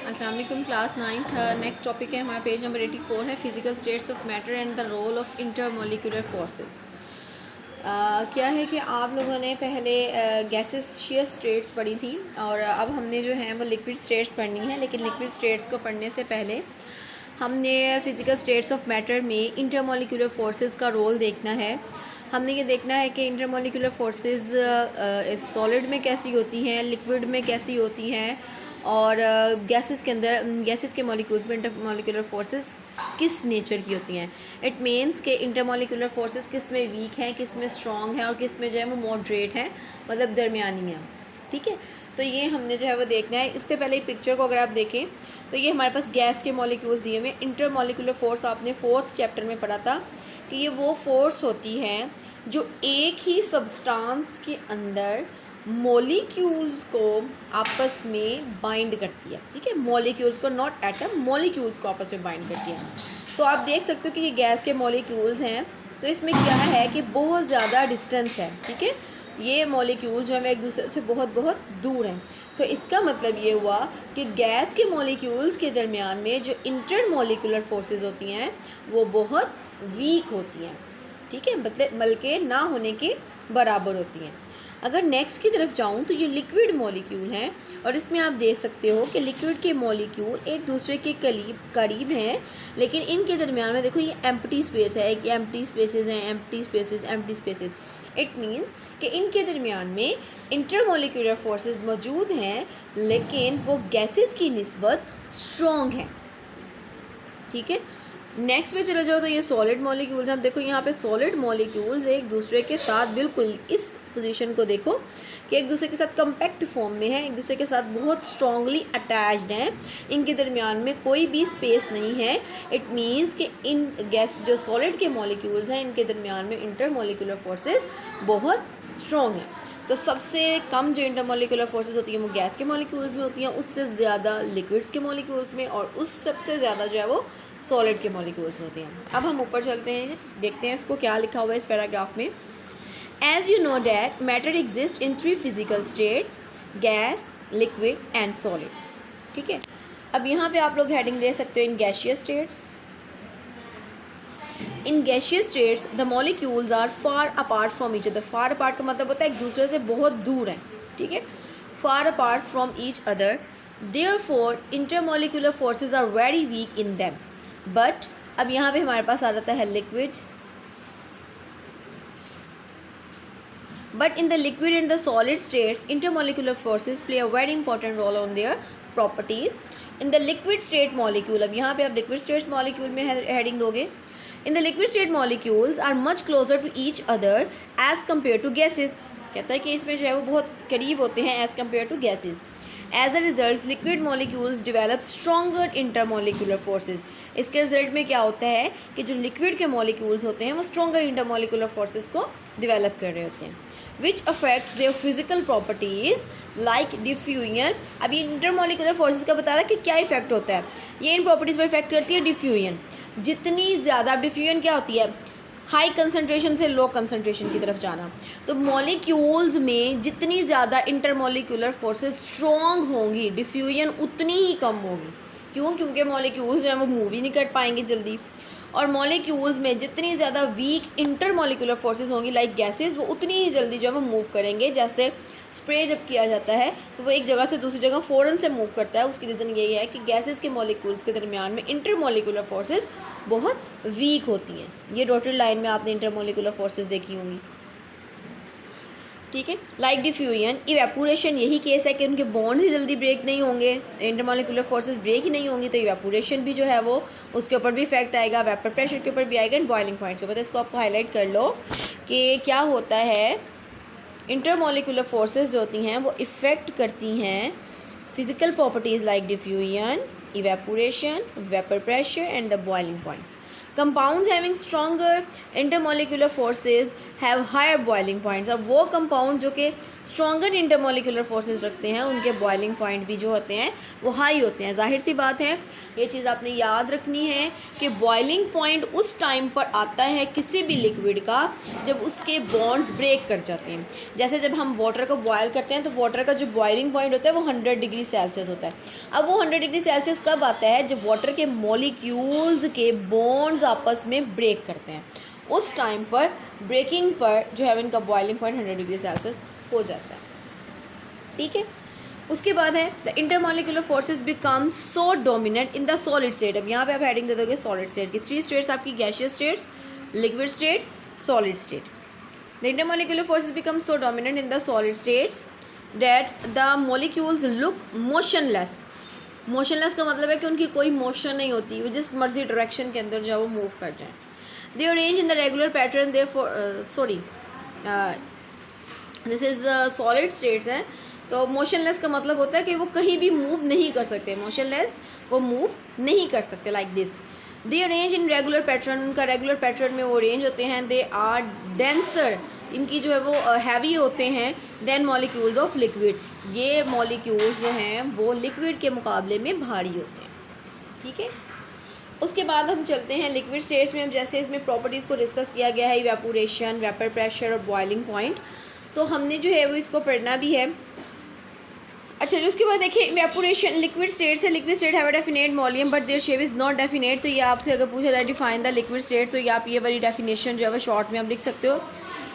अस्सलाम वालेकुम class 9th। Next topic है हमारा पेज नंबर 84 है physical states of matter and the role of intermolecular forces. क्या है कि आप लोगों ने पहले गैसेशियस स्टेट्स पढ़ी थी और अब हमने जो है वो लिक्विड स्टेट्स पढ़नी है, लेकिन लिक्विड स्टेट्स को पढ़ने से पहले हमने फिज़िकल स्टेट्स ऑफ मैटर में इंटरमोलिकुलर फोर्सेस का रोल देखना है। हमने ये देखना है कि इंटरमोलिकुलर फोर्सेस सॉलिड में कैसी होती हैं, लिक्विड में कैसी होती हैं और गैसेस के अंदर गैसेस के मॉलिक्यूल्स में इंटरमोलिकुलर फोर्सेस किस नेचर की होती हैं। इट मीन्स कि इंटरमोलिकुलर फोर्सेस किस में वीक हैं, किस में स्ट्रॉन्ग है और किस में जो है वो मॉडरेट है, मतलब दरमियानी है। ठीक है, तो ये हमने जो है वो देखना है। इससे पहले पिक्चर को अगर आप देखें तो ये हमारे पास गैस के मॉलिक्यूल्स दिए हुए। इंटरमोलिकुलर फोर्स आपने 4th चैप्टर में पढ़ा था कि ये वो फोर्स होती है जो एक ही सब्सटेंस के अंदर मॉलिक्यूल्स को आपस में बाइंड करती है। ठीक है, मॉलिक्यूल्स को, नॉट एटम, मॉलिक्यूल्स को आपस में बाइंड करती है। तो आप देख सकते हो कि ये गैस के मॉलिक्यूल्स हैं, तो इसमें क्या है कि बहुत ज़्यादा डिस्टेंस है। ठीक है, ये मॉलिक्यूल जो है एक दूसरे से बहुत बहुत दूर हैं। तो इसका मतलब ये हुआ कि गैस के मॉलिक्यूल्स के दरमियान में जो इंटरमोलिकुलर फोर्सेस होती हैं वो बहुत वीक होती हैं। ठीक है, मतलब बल्कि ना होने के बराबर होती हैं। अगर नेक्स्ट की तरफ जाऊं तो ये लिक्विड मॉलिक्यूल हैं और इसमें आप देख सकते हो कि लिक्विड के मॉलिक्यूल एक दूसरे के करीब हैं, लेकिन इनके दरमियान में देखो ये एम्प्टी स्पेस है, कि एम्प्टी स्पेसेस हैं, empty spaces, empty spaces. It means कि इनके दरमियान में इंटरमोलिकुलर फोर्सेस मौजूद हैं, लेकिन वो गैसेस की निस्बत स्ट्रॉन्ग हैं। ठीक है, नेक्स्ट पे चले जाओ तो ये सॉलिड मॉलिक्यूल्स हैं। अब देखो यहाँ पे सॉलिड मॉलिक्यूल्स एक दूसरे के साथ बिल्कुल इस पोजीशन को देखो कि एक दूसरे के साथ कम्पैक्ट फॉर्म में है, एक दूसरे के साथ बहुत स्ट्रॉन्गली अटैच्ड हैं, इनके दरमियान में कोई भी स्पेस नहीं है। इट मीन्स कि इन गैस जो सॉलिड के मॉलिक्यूल्स हैं इनके दरमियान में इंटरमोलिकुलर फोर्सेस बहुत स्ट्रॉन्ग हैं। तो सबसे कम जो इंटरमोलिकुलर फोर्सेस होती हैं वो गैस के मॉलिक्यूल्स में होती हैं, उससे ज़्यादा लिक्विड्स के मॉलिक्यूल्स में, और उस सबसे ज़्यादा जो है वो सॉलिड के मॉलिक्यूल्स में होती हैं। अब हम ऊपर चलते हैं, देखते हैं इसको क्या लिखा हुआ है इस पैराग्राफ में। As you know that matter exist in 3 physical states, gas, liquid and solid. ठीक है, अब यहाँ पे आप लोग हेडिंग दे सकते हो in gaseous states. In gaseous states the molecules are far apart from each other. Far apart का मतलब होता है एक दूसरे से बहुत दूर हैं। ठीक है, far apart from each other, therefore intermolecular forces are very weak in them. But अब यहाँ पे हमारे पास आ जाता है liquid. But in the liquid and the solid states intermolecular forces play a very important role on their properties. In the liquid state molecule, अब यहाँ पे आप लिक्विड स्टेट्स मॉलिक्यूल में हेडिंग दोगे। In the liquid state molecules are much closer to each other as compare to gases. कहता है कि इसमें जो है वो बहुत करीब होते हैं as compare to gases. As a result liquid molecules develop stronger intermolecular forces. इसके रिजल्ट में क्या होता है कि जो लिक्विड के मॉलिक्यूल्स होते हैं वो स्ट्रॉन्गर इंटरमोलिकुलर फोर्सेस को डिवेलप कर रहे होते हैं, which affects their physical properties like diffusion. अब ये इंटरमोलिकुलर फोर्सेस का बता रहा है कि क्या इफेक्ट होता है, ये इन प्रॉपर्टीज़ पर इफेक्ट करती है डिफ्यूजन। जितनी ज़्यादा डिफ्यूजन क्या होती है, हाई कंसनट्रेशन से लो कंसनट्रेशन की तरफ जाना। तो मॉलिक्यूल्स में जितनी ज़्यादा इंटरमोलिकुलर फोर्सेस स्ट्रॉन्ग होंगी, डिफ्यूजन उतनी ही कम होगी। क्यों? क्योंकि मॉलिक्यूल्स जो है वो मूव ही नहीं कर पाएंगे जल्दी। और मॉलिक्यूल्स में जितनी ज़्यादा वीक इंटरमोलिकुलर फोर्सेस होंगी लाइक गैसेस, वो उतनी ही जल्दी जो है वो मूव करेंगे। जैसे स्प्रे जब किया जाता है तो वो एक जगह से दूसरी जगह फ़ौरन से मूव करता है। उसकी रीज़न यही है कि गैसेस के मॉलिक्यूल्स के दरमियान में इंटरमोलिकुलर फोर्सेस बहुत वीक होती हैं। ये डॉटेड लाइन में आपने इंटरमोलिकुलर फोर्सेस देखी होंगी। ठीक है, लाइक डिफ्यूजन, इवेपोरेशन यही केस है कि उनके बॉन्ड्स ही जल्दी ब्रेक नहीं होंगे, इंटरमोलिकुलर फोर्सेस ब्रेक ही नहीं होंगी, तो इवेपोरेशन भी जो है वो उसके ऊपर भी इफेक्ट आएगा, वेपर प्रेशर के ऊपर भी आएगा, एंड बॉइलिंग पॉइंट्स के ऊपर। तो इसको आप हाईलाइट कर लो कि क्या होता है, इंटरमोलिकुलर फोर्सेस जो होती हैं वो इफ़ेक्ट करती हैं physical properties like diffusion, evaporation, vapour pressure and the boiling points. Compounds having stronger intermolecular forces have higher boiling points. अब वो कंपाउंड जो कि स्ट्रॉन्गर इंटरमोलिकुलर फोर्सेज रखते हैं उनके बॉइलिंग पॉइंट भी जो होते हैं वो हाई होते हैं। जाहिर सी बात है, ये चीज़ आपने याद रखनी है कि बॉइलिंग पॉइंट उस टाइम पर आता है किसी भी लिक्विड का जब उसके बॉन्ड्स ब्रेक कर जाते हैं। जैसे जब हम वाटर को बॉयल करते हैं तो वाटर का जो बॉइलिंग पॉइंट होता है वो 100 डिग्री सेल्सियस होता है। अब वो 100 डिग्री सेल्सियस कब आता है? जब वाटर के मॉलिक्यूल्स के बॉन्ड्स आपस में ब्रेक करते हैं, उस टाइम पर ब्रेकिंग पर जो है इनका बॉइलिंग पॉइंट 100 डिग्री सेल्सियस हो जाता है। ठीक है, उसके बाद है the intermolecular forces become so dominant in the solid state. अब यहाँ पे आप हेडिंग दे दोगे सॉलिड स्टेट की। 3 स्टेट्स आपकी gaseous states, liquid state, solid state. The intermolecular forces become so dominant in the solid states that the molecules look motionless. Motionless का मतलब है कि उनकी कोई मोशन नहीं होती, वो जिस मर्जी डायरेक्शन के अंदर जो वो मूव कर जाएँ। They arrange in the regular pattern they this is solid states हैं। तो मोशनलेस का मतलब होता है कि वो कहीं भी मूव नहीं कर सकते। मोशनलेस वो मूव नहीं कर सकते like this. They arrange in regular pattern, उनका रेगुलर पैटर्न में वो अरेंज होते हैं। दे आर डेंसर, इनकी जो है वो हैवी होते हैं देन मॉलिक्यूल्स ऑफ लिक्विड। ये मॉलिक्यूल्स जो हैं वो लिक्विड के मुकाबले में भारी होते हैं। ठीक है, उसके बाद हम चलते हैं लिक्विड स्टेट्स में। हम जैसे इसमें प्रॉपर्टीज़ को डिस्कस किया गया है, इवेपोरेशन, वेपर प्रेशर और बॉइलिंग पॉइंट, तो हमने जो है वो इसको पढ़ना भी है। अच्छा, उसके बाद देखिए इवेपोरेशन लिक्विड स्टेट से। Liquid state have a definite volume but their shape is not definite. तो ये आपसे अगर पूछा जाए डिफाइन द लिक्विड स्टेट, तो ये आप ये वाली डेफिनेशन जो है वो शॉर्ट में आप लिख सकते हो।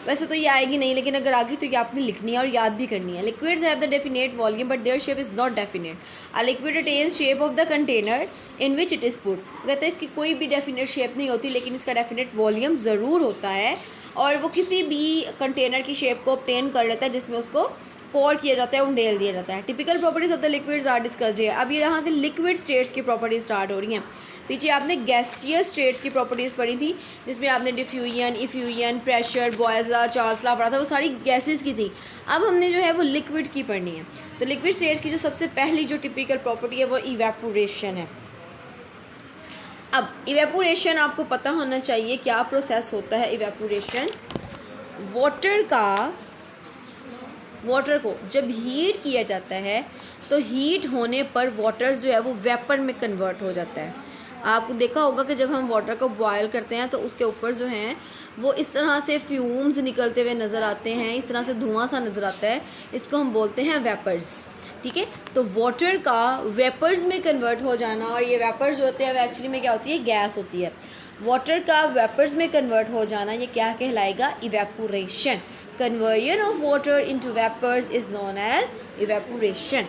वैसे तो ये आएगी नहीं, लेकिन अगर आ गई तो ये आपने लिखनी है और याद भी करनी है। Liquids have the definite volume but their shape is not definite. A liquid retains shape of the container in which it is put. कहते हैं इसकी कोई भी डेफिनेट शेप नहीं होती, लेकिन इसका डेफिनेट वॉल्यूम ज़रूर होता है और वो किसी भी कंटेनर की शेप को ऑब्टेन कर लेता है जिसमें उसको पोर किया जाता है, उंडेल दिया जाता है। Typical properties of the liquids are discussed है। अब ये यहाँ से लिक्विड स्टेट्स की प्रॉपर्टीज स्टार्ट हो रही हैं। पीछे आपने गैसियस स्टेट्स की प्रॉपर्टीज़ पढ़ी थी, जिसमें आपने diffusion, effusion, pressure, Boyle's, Charles law पढ़ा था, वो सारी गैसेस की थी। अब हमने जो है वो लिक्विड की पढ़नी है। तो लिक्विड स्टेट्स की जो सबसे पहली जो टिपिकल प्रॉपर्टी है वो इवेपोरेशन है। अब इवेपोरेशन आपको पता होना चाहिए क्या प्रोसेस होता है। इवेपोरेशन वाटर को जब हीट किया जाता है तो हीट होने पर वाटर जो है वो वेपर में कन्वर्ट हो जाता है। आपको देखा होगा कि जब हम वाटर को बॉयल करते हैं तो उसके ऊपर जो हैं वो इस तरह से फ्यूम्स निकलते हुए नज़र आते हैं, इस तरह से धुआं सा नज़र आता है। इसको हम बोलते हैं वेपर्स। ठीक है, तो वाटर का वेपर्स में कन्वर्ट हो जाना, और ये वेपर्स जो होते हैं वो एक्चुअली में क्या होती है, गैस होती है। वाटर का वेपर्स में कन्वर्ट हो जाना ये क्या कहलाएगा, evaporation. Conversion of water into vapours is known as evaporation.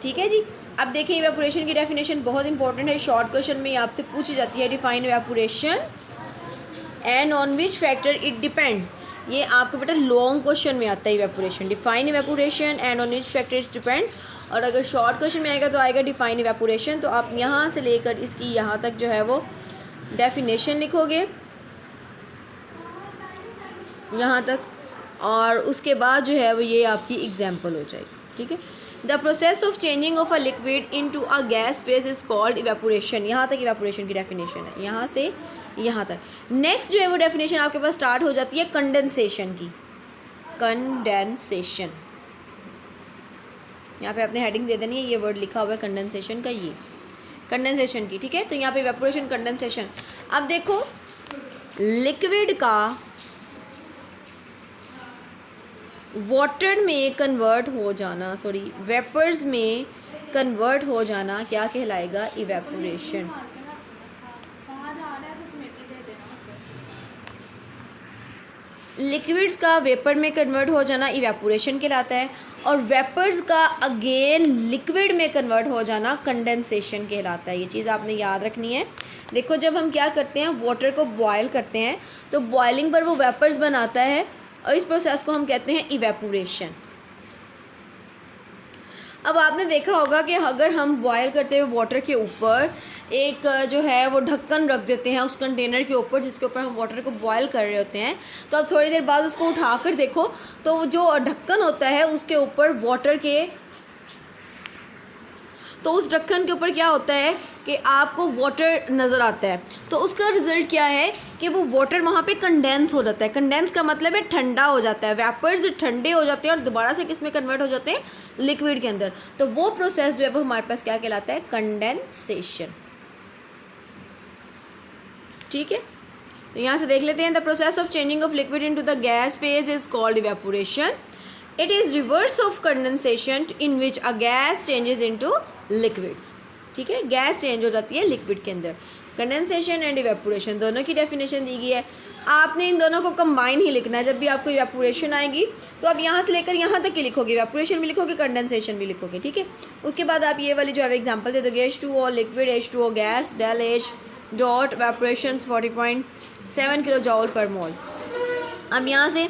ठीक है जी। अब देखिए इवेपोरेशन की डेफिनेशन बहुत इंपॉर्टेंट है, शॉर्ट क्वेश्चन में आपसे पूछी जाती है। Define evaporation and on which factor it depends. ये आपको बेटा लॉन्ग क्वेश्चन में आता है evaporation. Define evaporation and on which factor it depends. और अगर शॉर्ट क्वेश्चन में आएगा तो आएगा डिफाइन इवेपोरेशन। तो आप यहाँ से लेकर इसकी यहाँ तक जो है वो डेफिनेशन लिखोगे यहाँ तक, और उसके बाद जो है वो ये आपकी एग्जाम्पल हो जाएगी। ठीक है, the process of changing of a liquid into a gas phase is called evaporation. यहाँ तक इवेपोरेशन की डेफिनेशन है, यहाँ से यहाँ तक। नेक्स्ट जो है वो डेफिनेशन आपके पास स्टार्ट हो जाती है कंडेंसेशन की। कंडेंसेशन, यहाँ पे आपने हेडिंग दे देनी है, ये वर्ड लिखा हुआ है कंडेंसेशन का, ये कंडेंसेशन की। ठीक है, तो यहाँ पे इवेपोरेशन, कंडेंसेशन। अब देखो लिक्विड का वाटर में कन्वर्ट हो जाना, वेपर्स में कन्वर्ट हो जाना क्या कहलाएगा, इवेपोरेशन। लिक्विड्स का वेपर में कन्वर्ट हो जाना इवेपोरेशन कहलाता है, और वेपर्स का अगेन लिक्विड में कन्वर्ट हो जाना कंडेंसेशन कहलाता है। ये चीज़ आपने याद रखनी है। देखो जब हम क्या करते हैं, वाटर को बॉयल करते हैं तो बॉइलिंग पर वो वेपर्स बनाता है और इस प्रोसेस को हम कहते हैं इवेपोरेशन। अब आपने देखा होगा कि अगर हम बॉयल करते हुए वाटर के ऊपर एक जो है वो ढक्कन रख देते हैं उस कंटेनर के ऊपर जिसके ऊपर हम वाटर को बॉयल कर रहे होते हैं, तो अब थोड़ी देर बाद उसको उठाकर देखो तो जो ढक्कन होता है उसके ऊपर वाटर के तो उस ढक्कन के ऊपर क्या होता है कि आपको वाटर नज़र आता है, तो उसका रिज़ल्ट क्या है कि वो वाटर वहाँ पे कंडेंस हो जाता है। कंडेंस का मतलब है ठंडा हो जाता है, वेपर्स ठंडे हो जाते हैं और दोबारा से किस में कन्वर्ट हो जाते हैं, लिक्विड के अंदर। तो वो प्रोसेस जो है वो हमारे पास क्या कहलाता है, कंडेंसेशन। ठीक है, तो यहाँ से देख लेते हैं, the process of changing of liquid into the gas phase is called evaporation. It is reverse of condensation in which a gas changes into liquids. ठीक है, गैस चेंज हो जाती है लिक्विड के अंदर। कंडेंसेशन एंड इवेपोरेशन दोनों की definition दी गई है, आपने इन दोनों को कंबाइन ही लिखना है। जब भी आपको इवेपोरेशन आएगी तो आप यहाँ से लेकर यहाँ तक ही लिखोगे, इवेपोरेशन भी लिखोगे, कंडेंसेशन भी लिखोगे। ठीक है, उसके बाद आप ये वाली जो है एग्जांपल दे दोगे, H2O liquid, H2O gas, del H dot evaporation 40.7 kilo joule per mole. अब यहाँ से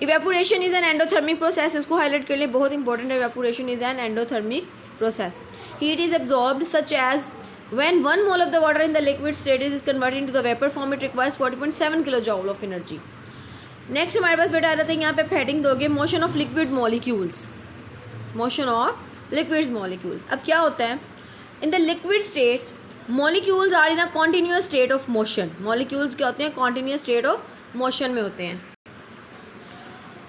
evaporation is an endothermic process, इसको हाईलाइट कर ले, बहुत इंपॉर्टेंट है। Evaporation is an endothermic process. Heat is absorbed such as when 1 mole of the water in the liquid state is converted into the vapor form, it requires 40.7 kilojoule of energy. Next हमारे पास बेटा आ जाता है, यहाँ पे heading दोगे, motion of liquid molecules. Motion of liquids molecules. अब क्या होता है, in the liquid states molecules are in a continuous state of motion. Molecules क्या होते हैं, कॉन्टीन्यूअस स्टेट ऑफ मोशन में होते हैं।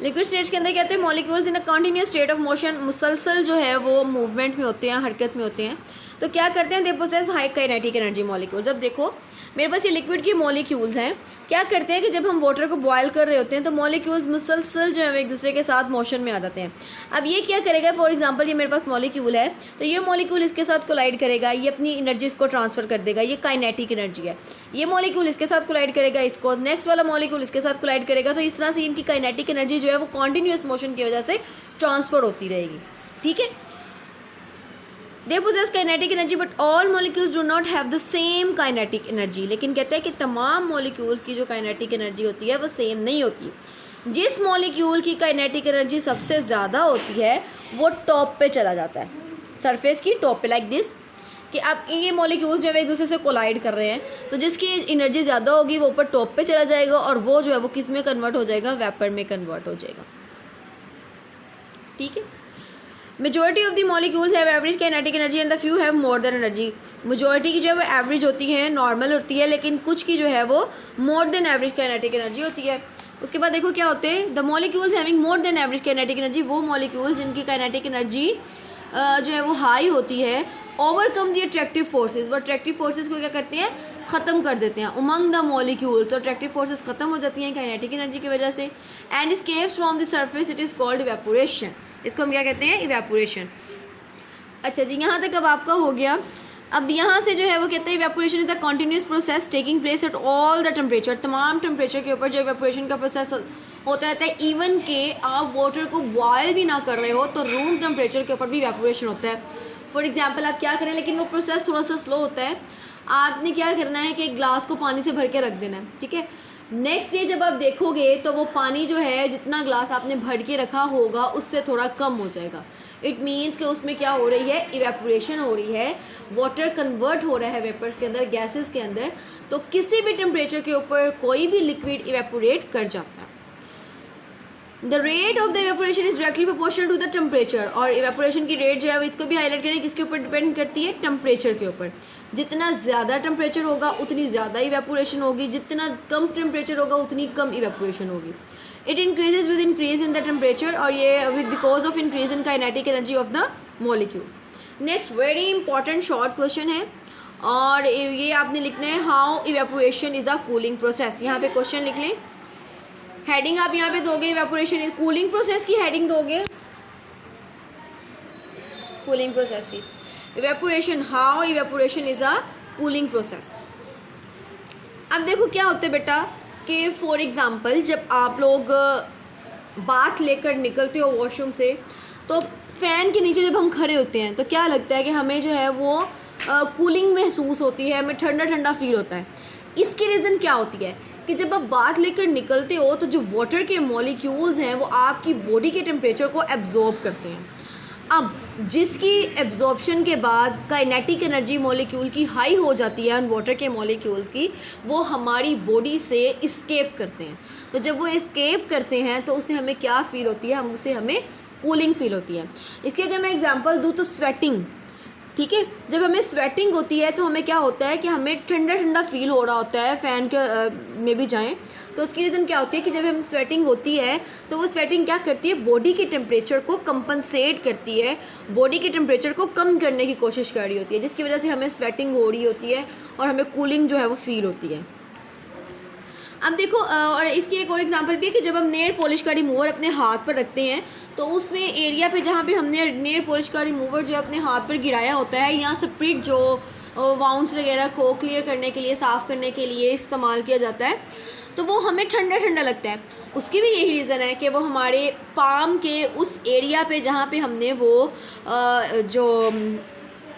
लिक्विड स्टेट्स के अंदर क्या होते हैं, molecules in a continuous state of motion, मुसलसल जो है वो मूवमेंट में होते हैं, हरकत में होते हैं। तो क्या करते हैं, they possess high kinetic energy molecules. अब देखो मेरे पास ये लिक्विड की मॉलिक्यूल्स हैं, क्या करते हैं कि जब हम वाटर को बॉयल कर रहे होते हैं तो मॉलिक्यूल्स मुसलसल जो है एक दूसरे के साथ मोशन में आ जाते हैं। अब ये क्या करेगा, फॉर एग्जांपल ये मेरे पास मॉलिक्यूल है, तो ये मॉलिक्यूल इसके साथ कोलाइड करेगा, ये अपनी एनर्जी इसको ट्रांसफ़र कर देगा, ये काइनेटिक एनर्जी है। ये मॉलिक्यूल इसके साथ कोलाइड करेगा, इसको नेक्स्ट वाला मॉलिक्यूल इसके साथ कोलाइड करेगा, तो इस तरह से इनकी काइनेटिक एनर्जी जो है वो कॉन्टीन्यूअस मोशन की वजह से ट्रांसफ़र होती रहेगी। ठीक है, they possess kinetic energy but all molecules do not have the same kinetic energy। लेकिन कहते हैं कि तमाम molecules की जो kinetic energy होती है वो सेम नहीं होती। जिस molecule की kinetic energy सबसे ज़्यादा होती है वो टॉप पे चला जाता है, सरफेस की टॉप पे, लाइक दिस, कि अब ये molecules जो है एक दूसरे से कोलाइड कर रहे हैं, तो जिसकी एनर्जी ज़्यादा होगी वो ऊपर टॉप पे चला जाएगा और वो जो है वो किस में कन्वर्ट हो जाएगा, वेपर में कन्वर्ट हो जाएगा। ठीक है, majority of the molecules have average kinetic energy and the few have more than energy. Majority की जो है वो एवरेज होती है, नॉर्मल होती है, लेकिन कुछ की जो है वो more than average kinetic energy होती है। उसके बाद देखो क्या होते हैं, the molecules having more than average kinetic energy, वो मॉलिक्यूल्स जिनकी काइनेटिक एनर्जी जो है वो हाई होती है, ओवरकम द अट्रैक्टिव फोर्सेज, वो अट्रैक्टिव फोर्सेज को क्या करते हैं, ख़त्म कर देते हैं उमंग द मॉलिक्यूल्स। तो अट्रैक्टिव फोर्सेज ख़त्म हो जाती हैं काइनेटिक एनर्जी की वजह से, and escapes from the surface, it is called evaporation. इसको हम क्या कहते हैं, इवेपोरेशन। अच्छा जी, यहाँ तक अब आपका हो गया। अब यहाँ से जो है वो कहते हैं evaporation is a continuous process taking place at all the temperature. तमाम टेम्परेचर के ऊपर जो इवेपोरेशन का प्रोसेस होता रहता है, इवन के आप वाटर को बॉयल भी ना कर रहे हो तो रूम टेम्परेचर के ऊपर भी इवेपोरेशन होता है। फॉर एग्जाम्पल आप क्या करें, लेकिन वो प्रोसेस थोड़ा सा स्लो होता है। आपने क्या करना है कि एक ग्लास को पानी से भर के रख देना है, ठीक है। नेक्स्ट डे जब आप देखोगे तो वो पानी जो है जितना ग्लास आपने भर के रखा होगा उससे थोड़ा कम हो जाएगा। इट मीन्स कि उसमें क्या हो रही है, इवेपोरेशन हो रही है, वाटर कन्वर्ट हो रहा है वेपर्स के अंदर, गैसेस के अंदर। तो किसी भी टेम्परेचर के ऊपर कोई भी लिक्विड इवेपोरेट कर जाता है। The rate of the evaporation is directly proportional to the temperature. और इवेपोरेशन की रेट जो है इसको भी हाईलाइट करें, किसके ऊपर डिपेंड करती है, टेम्परेचर के ऊपर। जितना ज़्यादा टेम्परेचर होगा उतनी ज़्यादा इवेपोरेशन होगी, जितना कम टेम्परेचर होगा उतनी कम इवेपोरेशन होगी। It increases with increase in the temperature, और ये with because of increase in kinetic energy of the molecules. Next very important short question है, और ये आपने लिखना है, how evaporation is a cooling process. यहाँ पे क्वेश्चन लिख लें, हेडिंग आप यहाँ पे दोगे, इवेपोरेशन कूलिंग प्रोसेस की हेडिंग दोगे, कूलिंग प्रोसेस की, evaporation, how evaporation is a cooling process. अब देखो क्या होता है बेटा कि फॉर एग्जांपल जब आप लोग बाथ लेकर निकलते हो वॉशरूम से, तो फ़ैन के नीचे जब हम खड़े होते हैं तो क्या लगता है कि हमें जो है वो कूलिंग महसूस होती है, हमें ठंडा ठंडा फील होता है। इसकी रीज़न क्या होती है कि जब आप बाथ लेकर निकलते हो तो जो वाटर के मॉलिक्यूल्स हैं वो आपकी बॉडी के टेम्परेचर को एब्जॉर्ब करते हैं। अब जिसकी एब्जॉर्प्शन के बाद काइनेटिक एनर्जी मॉलिक्यूल की हाई हो जाती है, वाटर के मॉलिक्यूल्स की, वो हमारी बॉडी से इस्केप करते हैं। तो जब वो इस्केप करते हैं तो उससे हमें क्या फ़ील होती है, उससे हमें कूलिंग फील होती है। इसकी अगर मैं एग्जांपल दूँ तो स्वेटिंग, ठीक है। जब हमें स्वेटिंग होती है तो हमें क्या होता है कि हमें ठंडा ठंडा फील हो रहा होता है, फ़ैन के में भी जाएं तो उसकी रीज़न क्या होती है कि जब हम स्वेटिंग होती है तो वो स्वेटिंग क्या करती है, बॉडी के टेम्परेचर को कंपनसेट करती है, बॉडी के टेम्परेचर को कम करने की कोशिश कर रही होती है, जिसकी वजह से हमें स्वेटिंग हो रही होती है और हमें कूलिंग जो है वो फील होती है। अब देखो और इसकी एक और एग्जांपल भी है कि जब हम नेल पॉलिश का रिमूवर अपने हाथ पर रखते हैं तो उसमें एरिया पे जहाँ पे हमने नेल पॉलिश का रिमूवर जो अपने हाथ पर गिराया होता है या स्प्रिट जो वाउंड्स वगैरह को क्लियर करने के लिए, साफ़ करने के लिए इस्तेमाल किया जाता है, तो वो हमें ठंडा ठंडा लगता है। उसकी भी यही रीज़न है कि वो हमारे पाम के उस एरिया पे जहाँ पे हमने वो जो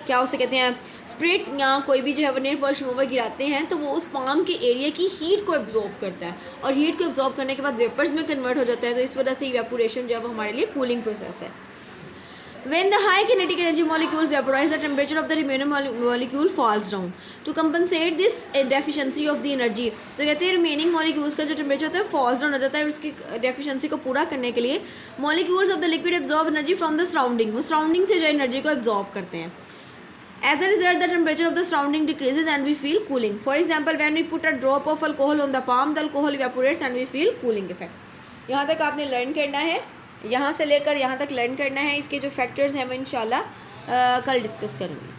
क्या उसे कहते हैं स्प्रिट या कोई भी जो है वो नेल पॉलिश रिमूवर गिराते हैं तो वो उस पाम के एरिया की हीट को एब्जॉर्ब करता है और हीट को एब्जॉर्ब करने के बाद वेपर्स में कन्वर्ट हो जाता है, तो इस वजह से इवेपोरेशन जो है वो हमारे लिए कूलिंग प्रोसेस है। When the high kinetic energy molecules vaporize, the temperature of the remaining molecule falls down. To compensate this deficiency of the energy, तो कहते हैं remaining molecules का जो temperature होता है falls down हो जाता है, उसकी deficiency को पूरा करने के लिए molecules of the liquid absorb energy from the surrounding, वो surrounding से जो energy को absorb करते हैं। As a result, the temperature of the surrounding decreases and we feel cooling. For example, when we put a drop of alcohol on the palm, the alcohol evaporates and we feel cooling effect. यहाँ तक आपने learn करना है, यहाँ से लेकर यहाँ तक लर्न करना है। इसके जो फैक्टर्स हैं वो इंशाल्लाह कल डिस्कस करेंगे।